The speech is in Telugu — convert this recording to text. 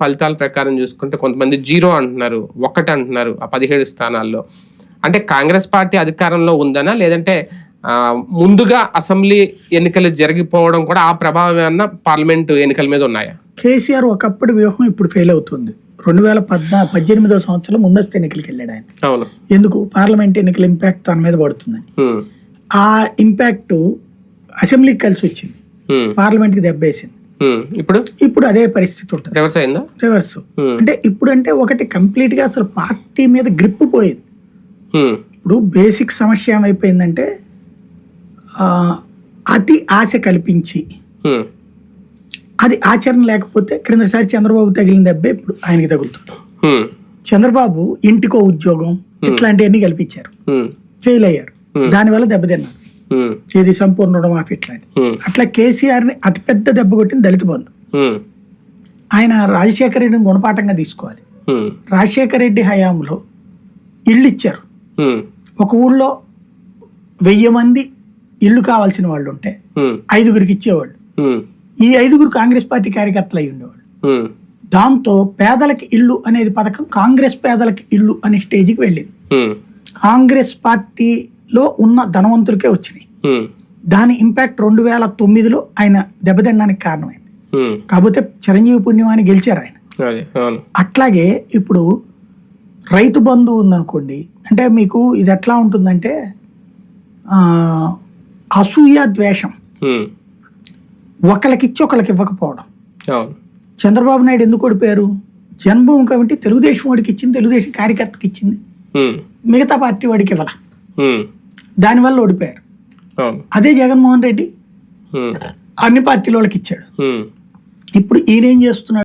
ఫలితాల ప్రకారం చూసుకుంటే కొంతమంది 0 అంటున్నారు, 1 అంటున్నారు ఆ 17 స్థానాల్లో. అంటే కాంగ్రెస్ పార్టీ అధికారంలో ఉందనా, లేదంటే ముందుగా అసెంబ్లీ ఎన్నికలు జరిగిపోవడం కూడా ఆ ప్రభావం ఏమన్నా పార్లమెంటు ఎన్నికల మీద ఉన్నాయా? కేసీఆర్ ఒకప్పుడు వ్యూహం ఇప్పుడు ఫెయిల్ అవుతుంది. 2018వ సంవత్సరంలో ముందస్తు ఎన్నికలకు వెళ్ళాడు ఆయన. అవును. ఎందుకు? పార్లమెంట్ ఎన్నికల ఇంపాక్ట్ తన మీద పడుతుందని. ఆ ఇంపాక్ట్ అసెంబ్లీకి కలిసి వచ్చింది, పార్లమెంట్ కి దెబ్బేసింది. ఇప్పుడు అదే పరిస్థితి ఉంటుంది. రివర్స్ అంటే ఇప్పుడు అంటే ఒకటి కంప్లీట్ గా అసలు పార్టీ మీద గ్రిప్ పోయింది. ఇప్పుడు బేసిక్ సమస్య ఏమైపోయిందంటే అతి ఆశ కల్పించి అది ఆచరణ లేకపోతే క్రిందసారి చంద్రబాబు తగిలిన దెబ్బే ఇప్పుడు ఆయనకి తగులుతుంది. చంద్రబాబు ఇంటికో ఉద్యోగం ఇట్లాంటివన్నీ కల్పించారు, ఫెయిల్ అయ్యారు, దానివల్ల దెబ్బతిన్నారు. ఇది సంపూర్ణ రుణమాఫీ ఇట్లాంటి. అట్లా కేసీఆర్ ని అతిపెద్ద దెబ్బ కొట్టిన దళిత బంధు. ఆయన రాజశేఖర రెడ్డిని గుణపాఠంగా తీసుకోవాలి. రాజశేఖర రెడ్డి హయాంలో ఇళ్ళు ఇచ్చారు. ఒక ఊళ్ళో 1000 మంది ఇళ్ళు కావాల్సిన వాళ్ళు ఉంటే 5గురికి ఇచ్చేవాళ్ళు. ఈ 5గురు కాంగ్రెస్ పార్టీ కార్యకర్తలు అయి ఉండేవాళ్ళు. దాంతో పేదలకి ఇల్లు అనేది పథకం కాంగ్రెస్ పేదలకి ఇల్లు అనే స్టేజ్కి వెళ్ళింది. కాంగ్రెస్ పార్టీలో ఉన్న ధనవంతులకే వచ్చినాయి. దాని ఇంపాక్ట్ 2009లో ఆయన దెబ్బతినడానికి కారణమైంది. కాకపోతే చిరంజీవి పుణ్యమాని గెలిచారు ఆయన. అట్లాగే ఇప్పుడు రైతు బంధు ఉందనుకోండి, అంటే మీకు ఇది ఎట్లా ఉంటుందంటే అసూయ ద్వేషం, ఒకళ్ళకిచ్చి ఒకళ్ళకి ఇవ్వకపోవడం. చంద్రబాబు నాయుడు ఎందుకు ఓడిపోయారు? జన్మభూమి కమిటీ తెలుగుదేశం వాడికి ఇచ్చింది, తెలుగుదేశం కార్యకర్తకి ఇచ్చింది, మిగతా పార్టీ వాడికి ఇవ్వాల, దానివల్ల ఓడిపోయారు. అదే జగన్మోహన్ రెడ్డి అన్ని పార్టీల వాళ్ళకి ఇచ్చాడు. ఇప్పుడు ఈయన ఏం చేస్తున్నాడు?